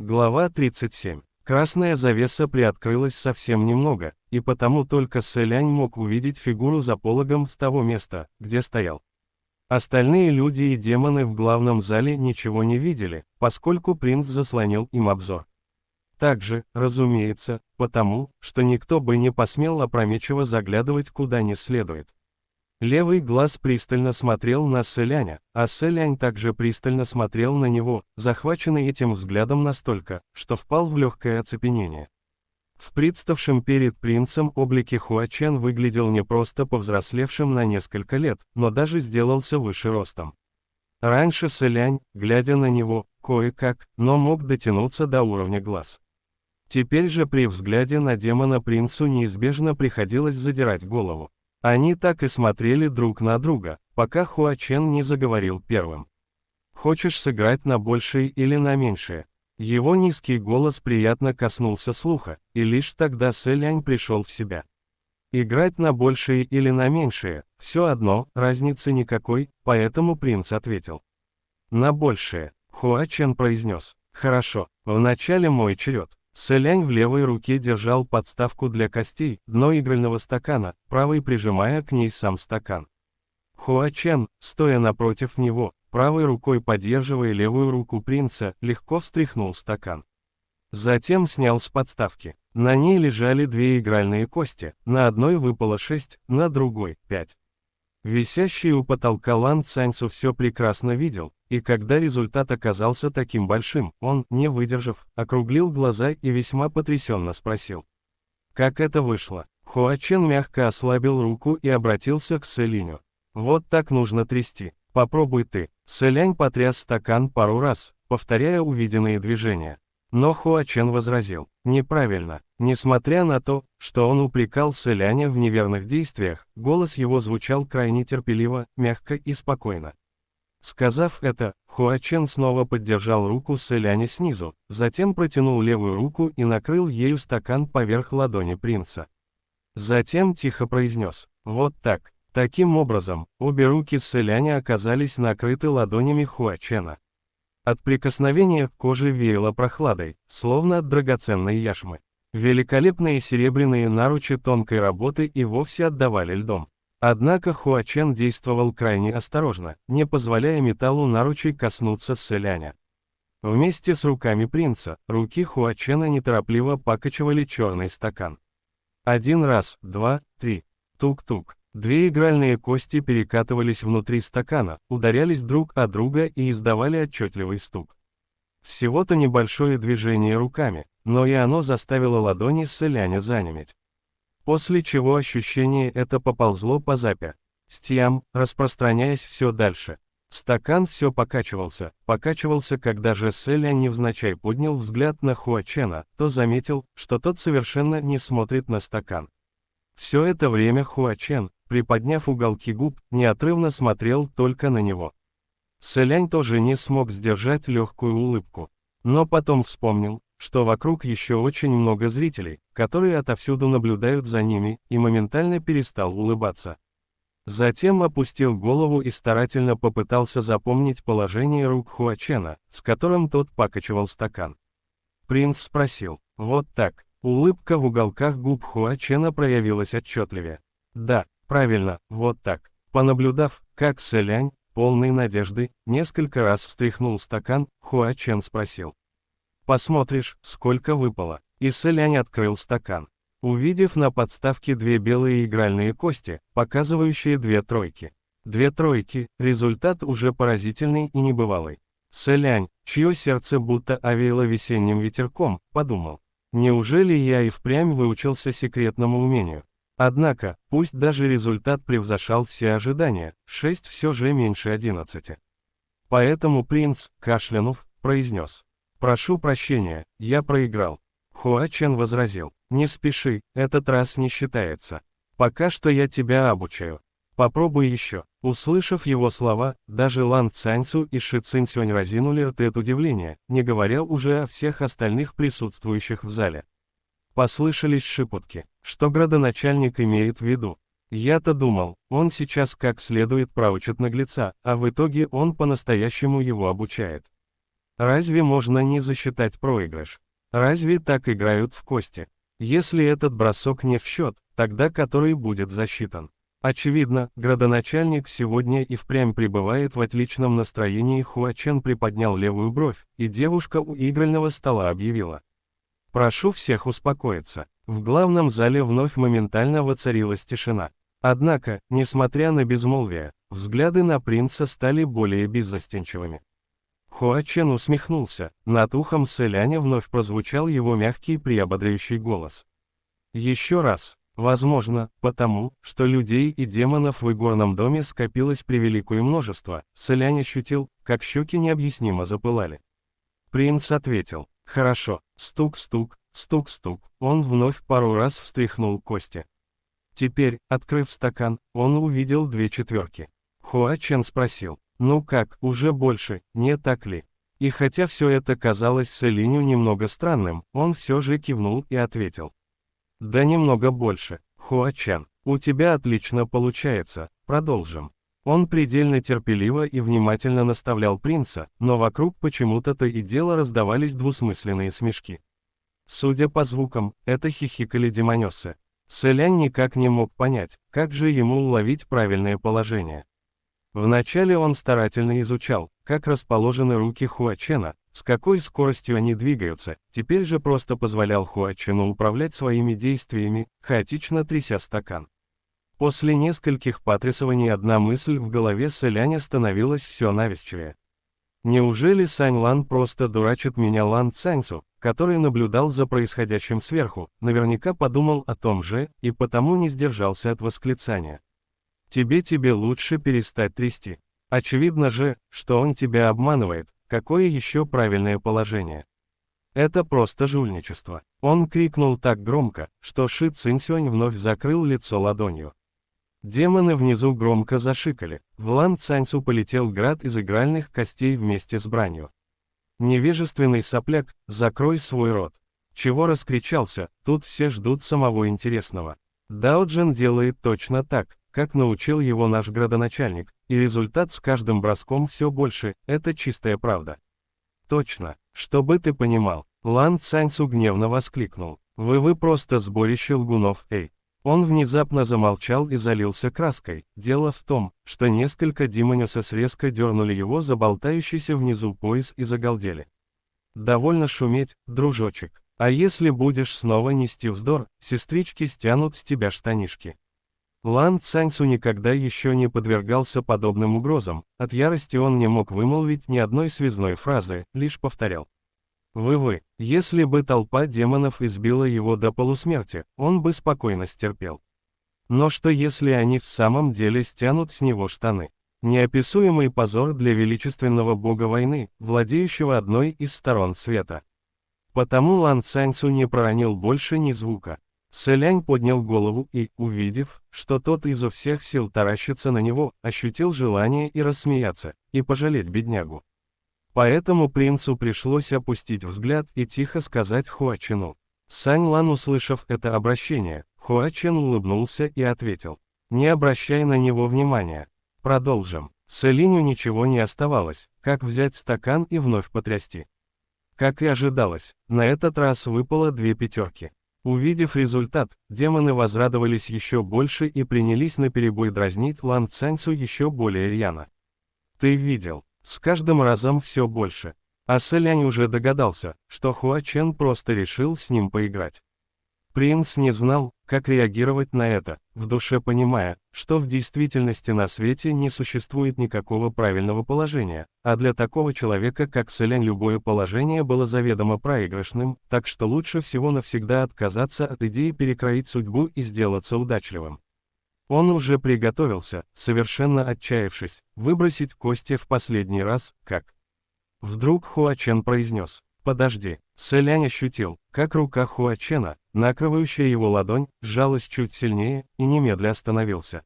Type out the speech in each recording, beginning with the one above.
Глава 37. Красная завеса приоткрылась совсем немного, и потому только Сэлянь мог увидеть фигуру за пологом с того места, где стоял. Остальные люди и демоны в главном зале ничего не видели, поскольку принц заслонил им обзор. Также, разумеется, потому, что никто бы не посмел опрометчиво заглядывать куда не следует. Левый глаз пристально смотрел на Сэляня, а Сэлянь также пристально смотрел на него, захваченный этим взглядом настолько, что впал в легкое оцепенение. В представшем перед принцем облике Хуачен выглядел не просто повзрослевшим на несколько лет, но даже сделался выше ростом. Раньше Сэлянь, глядя на него, кое-как, но мог дотянуться до уровня глаз. Теперь же при взгляде на демона принцу неизбежно приходилось задирать голову. Они так и смотрели друг на друга, пока Хуачен не заговорил первым. «Хочешь сыграть на большее или на меньшее?» Его низкий голос приятно коснулся слуха, и лишь тогда Сэлянь пришел в себя. Играть на большее или на меньшее, все одно, разницы никакой, поэтому принц ответил. «На большее», Хуачен произнес. «Хорошо, вначале мой черед». Сэлянь в левой руке держал подставку для костей, дно игрального стакана, правой прижимая к ней сам стакан. Хуачен, стоя напротив него, правой рукой поддерживая левую руку принца, легко встряхнул стакан. Затем снял с подставки. На ней лежали две игральные кости, на одной выпало 6, на другой – 5. Висящий у потолка Лан Цаньцу все прекрасно видел, и когда результат оказался таким большим, он, не выдержав, округлил глаза и весьма потрясенно спросил. «Как это вышло?» Хуачен мягко ослабил руку и обратился к Сэлиню. «Вот так нужно трясти. Попробуй ты». Сэлянь потряс стакан пару раз, повторяя увиденные движения. Но Хуачен возразил. «Неправильно». Несмотря на то, что он упрекал Сэляня в неверных действиях, голос его звучал крайне терпеливо, мягко и спокойно. Сказав это, Хуачен снова поддержал руку Сэляня снизу, затем протянул левую руку и накрыл ею стакан поверх ладони принца. Затем тихо произнес: «Вот так». Таким образом, обе руки Сэляня оказались накрыты ладонями Хуачена. От прикосновения к коже веяло прохладой, словно от драгоценной яшмы. Великолепные серебряные наручи тонкой работы и вовсе отдавали льдом. Однако Хуачен действовал крайне осторожно, не позволяя металлу наручей коснуться Сэляня. Вместе с руками принца, руки Хуачена неторопливо покачивали черный стакан. Один раз, два, три. Тук-тук. Две игральные кости перекатывались внутри стакана, ударялись друг о друга и издавали отчетливый стук. Всего-то небольшое движение руками, но и оно заставило ладони Сэляня занеметь. После чего ощущение это поползло по запястьям, распространяясь все дальше. Стакан все покачивался, когда же Сэлянь невзначай поднял взгляд на Хуачена, то заметил, что тот совершенно не смотрит на стакан. Все это время Хуачен, приподняв уголки губ, неотрывно смотрел только на него. Сэлянь тоже не смог сдержать легкую улыбку. Но потом вспомнил, что вокруг еще очень много зрителей, которые отовсюду наблюдают за ними, и моментально перестал улыбаться. Затем опустил голову и старательно попытался запомнить положение рук Хуачена, с которым тот покачивал стакан. Принц спросил: «Вот так?» Улыбка в уголках губ Хуачена проявилась отчетливее. «Да, правильно, вот так». Понаблюдав, как Сэлянь, полный надежды, несколько раз встряхнул стакан, Хуачен спросил: «Посмотришь, сколько выпало?» И Сэлянь открыл стакан. Увидев на подставке две белые игральные кости, показывающие две тройки. Две тройки, результат уже поразительный и небывалый. Сэлянь, чье сердце будто овеяло весенним ветерком, подумал: неужели я и впрямь выучился секретному умению? Однако, пусть даже результат превзошел все ожидания, 6 все же меньше 11. Поэтому принц, кашлянув, произнес: «Прошу прощения, я проиграл». Хуачен возразил: «Не спеши, этот раз не считается. Пока что я тебя обучаю. Попробуй еще». Услышав его слова, даже Лан Цаньцу и Ши Циньсюань разинули рты от удивления, не говоря уже о всех остальных присутствующих в зале. Послышались шепотки, что градоначальник имеет в виду. Я-то думал, он сейчас как следует проучит наглеца, а в итоге он по-настоящему его обучает. Разве можно не засчитать проигрыш? Разве так играют в кости? Если этот бросок не в счет, тогда который будет засчитан? Очевидно, градоначальник сегодня и впрямь пребывает в отличном настроении. Хуа Чен приподнял левую бровь, и девушка у игрального стола объявила: «Прошу всех успокоиться». В главном зале вновь моментально воцарилась тишина. Однако, несмотря на безмолвие, взгляды на принца стали более беззастенчивыми. Хуа Чен усмехнулся, над ухом Сэляня вновь прозвучал его мягкий приободряющий голос. Еще раз. Возможно, потому, что людей и демонов в игорном доме скопилось превеликое множество, Сэлянь ощутил, как щеки необъяснимо запылали. Принц ответил: «Хорошо». Стук-стук, стук-стук, он вновь пару раз встряхнул кости. Теперь, открыв стакан, он увидел 2 четверки. Хуа Чен спросил: «Ну как, уже больше, не так ли?» И хотя все это казалось Сэлиню немного странным, он все же кивнул и ответил: «Да немного больше, Хуа Чен, у тебя отлично получается, продолжим». Он предельно терпеливо и внимательно наставлял принца, но вокруг почему-то то и дело раздавались двусмысленные смешки. Судя по звукам, это хихикали демонессы. Сэлянь никак не мог понять, как же ему уловить правильное положение. Вначале он старательно изучал, как расположены руки Хуа Чена, с какой скоростью они двигаются, теперь же просто позволял Хуа Чену управлять своими действиями, хаотично тряся стакан. После нескольких потрясываний одна мысль в голове Сэляня становилась все навязчивее. Неужели Сань Лан просто дурачит меня? Лан Цаньцу, который наблюдал за происходящим сверху, наверняка подумал о том же, и потому не сдержался от восклицания: «Тебе лучше перестать трясти. Очевидно же, что он тебя обманывает, какое еще правильное положение? Это просто жульничество». Он крикнул так громко, что Ши Цинсюань вновь закрыл лицо ладонью. Демоны внизу громко зашикали, в Лан Цаньцу полетел град из игральных костей вместе с бранью. «Невежественный сопляк, закрой свой рот». Чего раскричался, тут все ждут самого интересного. Дао Джен делает точно так, как научил его наш градоначальник, и результат с каждым броском все больше, это чистая правда. Точно, чтобы ты понимал, Лан Цаньцу гневно воскликнул: Вы просто сборище лгунов, эй». Он внезапно замолчал и залился краской. Дело в том, что несколько демонесс резко дернули его за болтающийся внизу пояс и загалдели. «Довольно шуметь, дружочек. А если будешь снова нести вздор, сестрички стянут с тебя штанишки». Лан Цаньцу никогда еще не подвергался подобным угрозам, от ярости он не мог вымолвить ни одной связной фразы, лишь повторял: «Вы, если бы толпа демонов избила его до полусмерти, он бы спокойно стерпел. Но что если они в самом деле стянут с него штаны? Неописуемый позор для величественного бога войны, владеющего одной из сторон света». Потому Лан Цаньцу не проронил больше ни звука. Сэлянь поднял голову и, увидев, что тот изо всех сил таращится на него, ощутил желание и рассмеяться, и пожалеть беднягу. Поэтому принцу пришлось опустить взгляд и тихо сказать Хуа Чену. Сань Лан, услышав это обращение, Хуа Чен улыбнулся и ответил: «Не обращай на него внимания. Продолжим». Сэлиню ничего не оставалось, как взять стакан и вновь потрясти. Как и ожидалось, на этот раз выпало 2 пятерки. Увидев результат, демоны возрадовались еще больше и принялись наперебой дразнить Лан Цаньцу еще более рьяно. «Ты видел? С каждым разом все больше». А Сэлянь уже догадался, что Хуа Чен просто решил с ним поиграть. Принц не знал, как реагировать на это, в душе понимая, что в действительности на свете не существует никакого правильного положения, а для такого человека, как Сэлянь, любое положение было заведомо проигрышным, так что лучше всего навсегда отказаться от идеи перекроить судьбу и сделаться удачливым. Он уже приготовился, совершенно отчаявшись, выбросить кости в последний раз, как... Вдруг Хуа Чен произнес: «Подожди». Сэлянь ощутил, как рука Хуа Чена, накрывающая его ладонь, сжалась чуть сильнее, и немедля остановился.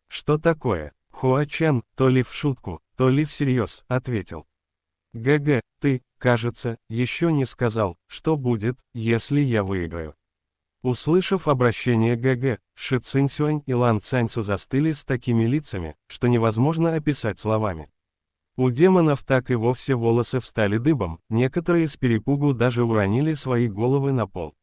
«Что такое?» Хуа Чен, то ли в шутку, то ли всерьез, ответил: «ГГ, ты, кажется, еще не сказал, что будет, если я выиграю». Услышав обращение ГГ, Ши Цинсюань и Лан Цаньцу застыли с такими лицами, что невозможно описать словами. У демонов так и вовсе волосы встали дыбом, некоторые с перепугу даже уронили свои головы на пол.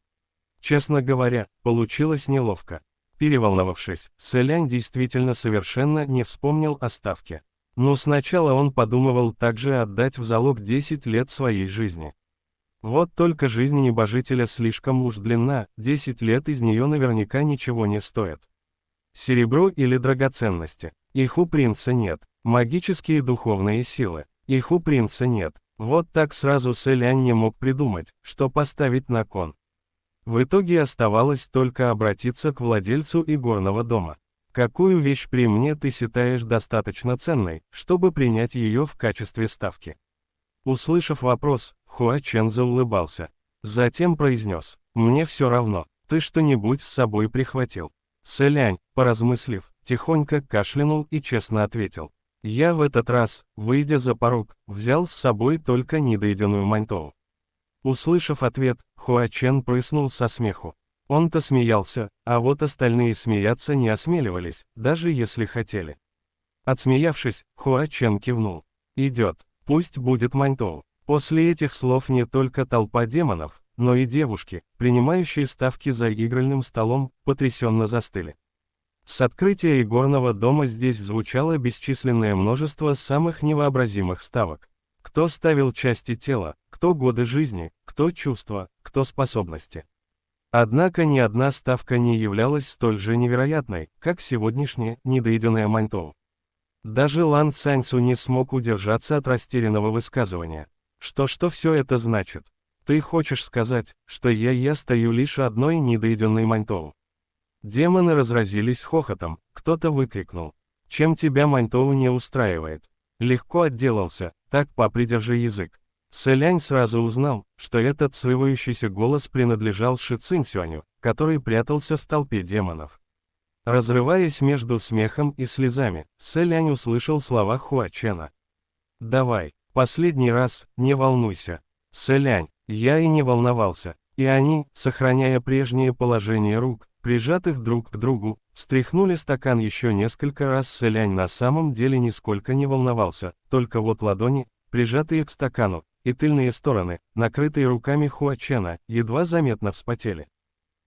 Честно говоря, получилось неловко. Переволновавшись, Сэлянь действительно совершенно не вспомнил о ставке. Но сначала он подумывал также отдать в залог 10 лет своей жизни. Вот только жизнь небожителя слишком уж длинна, 10 лет из нее наверняка ничего не стоят. Серебро или драгоценности. Их у принца нет. Магические духовные силы. Их у принца нет. Вот так сразу Сэлянь не мог придумать, что поставить на кон. В итоге оставалось только обратиться к владельцу игорного дома. Какую вещь при мне ты считаешь достаточно ценной, чтобы принять ее в качестве ставки? Услышав вопрос, Хуа Чен заулыбался. Затем произнес: «Мне все равно, ты что-нибудь с собой прихватил?» Сэлянь, поразмыслив, тихонько кашлянул и честно ответил: «Я в этот раз, выйдя за порог, взял с собой только недоеденную маньтоу». Услышав ответ, Хуа Чен прыснул со смеху. Он-то смеялся, а вот остальные смеяться не осмеливались, даже если хотели. Отсмеявшись, Хуа Чен кивнул. «Идет. Пусть будет маньтоу». После этих слов не только толпа демонов, но и девушки, принимающие ставки за игральным столом, потрясенно застыли. С открытия игорного дома здесь звучало бесчисленное множество самых невообразимых ставок. Кто ставил части тела, кто годы жизни, кто чувства, кто способности. Однако ни одна ставка не являлась столь же невероятной, как сегодняшняя недоеденная маньтоу. Даже Лан Цаньцу не смог удержаться от растерянного высказывания. Что все это значит? Ты хочешь сказать, что я стою лишь одной недоеденной маньтоу? Демоны разразились хохотом, кто-то выкрикнул: «Чем тебя маньтоу не устраивает?» Легко отделался, так попридержи язык. Сэлянь сразу узнал, что этот срывающийся голос принадлежал Ши Цинсюаню, который прятался в толпе демонов. Разрываясь между смехом и слезами, Сэлянь услышал слова Хуа Чена. «Давай, последний раз, не волнуйся». Сэлянь, я и не волновался, и они, сохраняя прежнее положение рук, прижатых друг к другу, встряхнули стакан еще несколько раз. Сэлянь на самом деле нисколько не волновался, только вот ладони, прижатые к стакану, и тыльные стороны, накрытые руками Хуа Чена, едва заметно вспотели.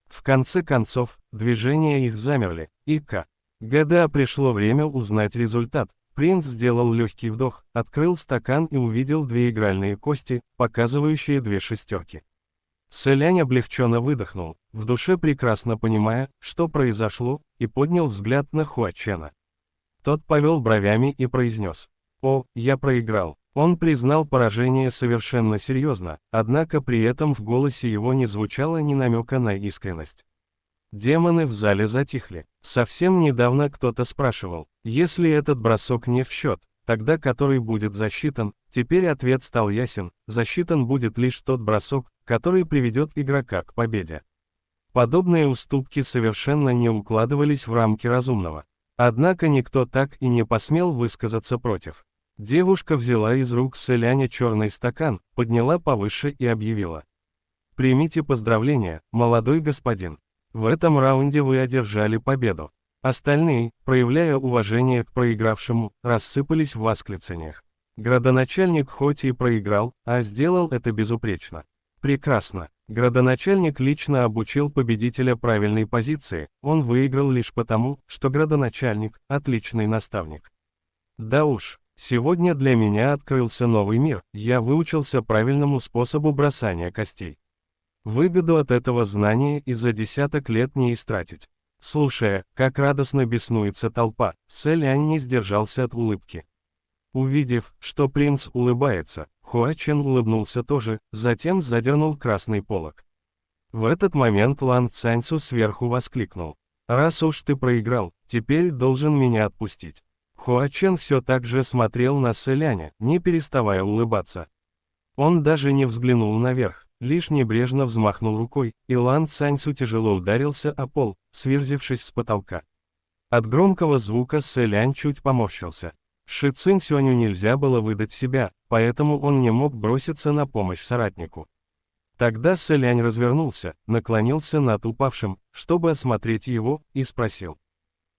В конце концов, движения их замерли, и когда пришло время узнать результат, принц сделал легкий вдох, открыл стакан и увидел две игральные кости, показывающие две шестерки. Сэлянь облегченно выдохнул, в душе прекрасно понимая, что произошло, и поднял взгляд на Хуа Чена. Тот повел бровями и произнес: «О, я проиграл». Он признал поражение совершенно серьезно, однако при этом в голосе его не звучало ни намека на искренность. Демоны в зале затихли. Совсем недавно кто-то спрашивал: если этот бросок не в счет, тогда который будет засчитан? Теперь ответ стал ясен: засчитан будет лишь тот бросок, который приведет игрока к победе. Подобные уступки совершенно не укладывались в рамки разумного. Однако никто так и не посмел высказаться против. Девушка взяла из рук Сэляня черный стакан, подняла повыше и объявила: «Примите поздравления, молодой господин. В этом раунде вы одержали победу». Остальные, проявляя уважение к проигравшему, рассыпались в восклицаниях. Градоначальник хоть и проиграл, а сделал это безупречно. Прекрасно. Градоначальник лично обучил победителя правильной позиции, он выиграл лишь потому, что градоначальник – отличный наставник. Да уж, сегодня для меня открылся новый мир, я выучился правильному способу бросания костей. Выгоду от этого знания и за десяток лет не истратить. Слушая, как радостно беснуется толпа, Сэлянь не сдержался от улыбки. Увидев, что принц улыбается, Хуа Чен улыбнулся тоже, затем задернул красный полог. В этот момент Лан Цаньцу сверху воскликнул: «Раз уж ты проиграл, теперь должен меня отпустить». Хуа Чен все так же смотрел на Сэляня, не переставая улыбаться. Он даже не взглянул наверх, лишь небрежно взмахнул рукой, и Лан Цаньцу тяжело ударился о пол, сверзившись с потолка. От громкого звука Сэлянь чуть поморщился. Ши Цинсюаню нельзя было выдать себя, поэтому он не мог броситься на помощь соратнику. Тогда Сэлянь развернулся, наклонился над упавшим, чтобы осмотреть его, и спросил: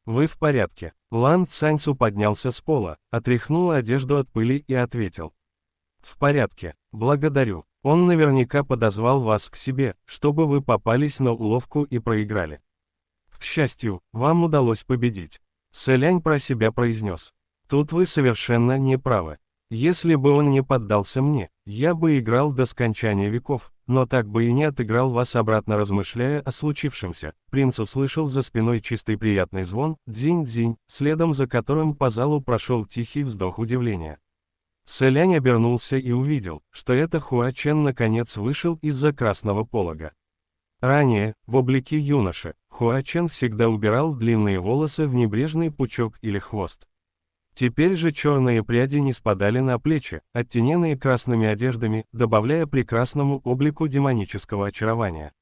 Вы в порядке? Лан Цаньцу поднялся с пола, отряхнул одежду от пыли и ответил. В порядке, благодарю. Он наверняка подозвал вас к себе, чтобы вы попались на уловку и проиграли. К счастью, вам удалось победить. Сэлянь про себя произнес. Тут вы совершенно не правы. Если бы он не поддался мне, я бы играл до скончания веков, но так бы и не отыграл вас обратно, размышляя о случившемся. Принц услышал за спиной чистый приятный звон, дзинь-дзинь, следом за которым по залу прошел тихий вздох удивления. Сэлянь обернулся и увидел, что это Хуа Чен наконец вышел из-за красного полога. Ранее, в облике юноши, Хуа Чен всегда убирал длинные волосы в небрежный пучок или хвост. Теперь же черные пряди не спадали на плечи, оттененные красными одеждами, добавляя прекрасному облику демонического очарования.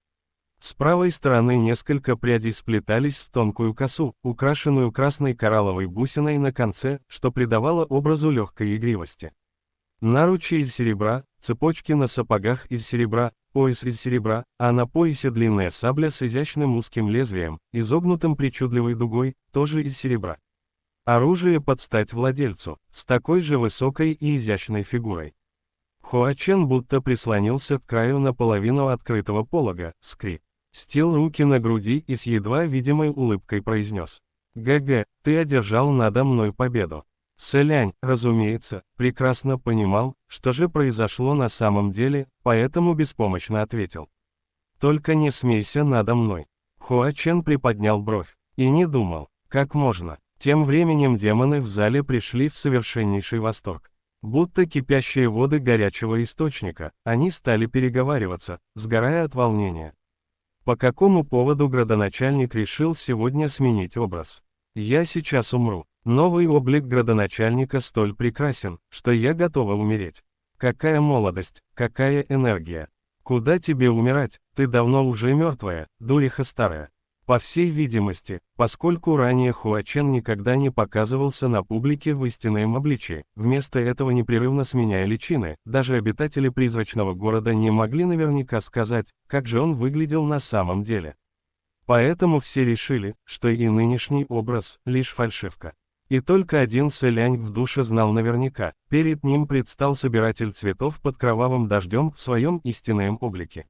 С правой стороны несколько прядей сплетались в тонкую косу, украшенную красной коралловой бусиной на конце, что придавало образу легкой игривости. Наручи из серебра, цепочки на сапогах из серебра, пояс из серебра, а на поясе длинная сабля с изящным узким лезвием, изогнутым причудливой дугой, тоже из серебра. Оружие под стать владельцу, с такой же высокой и изящной фигурой. Хуа Чен будто прислонился к краю наполовину открытого полога, скрестил руки на груди и с едва видимой улыбкой произнес. «ГГ, ты одержал надо мной победу». Сэлянь, разумеется, прекрасно понимал, что же произошло на самом деле, поэтому беспомощно ответил. «Только не смейся надо мной». Хуа Чен приподнял бровь. И не думал, как можно. Тем временем демоны в зале пришли в совершеннейший восторг. Будто кипящие воды горячего источника, они стали переговариваться, сгорая от волнения. По какому поводу градоначальник решил сегодня сменить образ? Я сейчас умру. Новый облик градоначальника столь прекрасен, что я готова умереть. Какая молодость, какая энергия. Куда тебе умирать, ты давно уже мертвая, дуриха старая. По всей видимости, поскольку ранее Хуа Чен никогда не показывался на публике в истинном обличии, вместо этого непрерывно сменяя личины, даже обитатели призрачного города не могли наверняка сказать, как же он выглядел на самом деле. Поэтому все решили, что и нынешний образ – лишь фальшивка. И только один Сэлянь в душе знал наверняка, перед ним предстал собиратель цветов под кровавым дождем в своем истинном облике.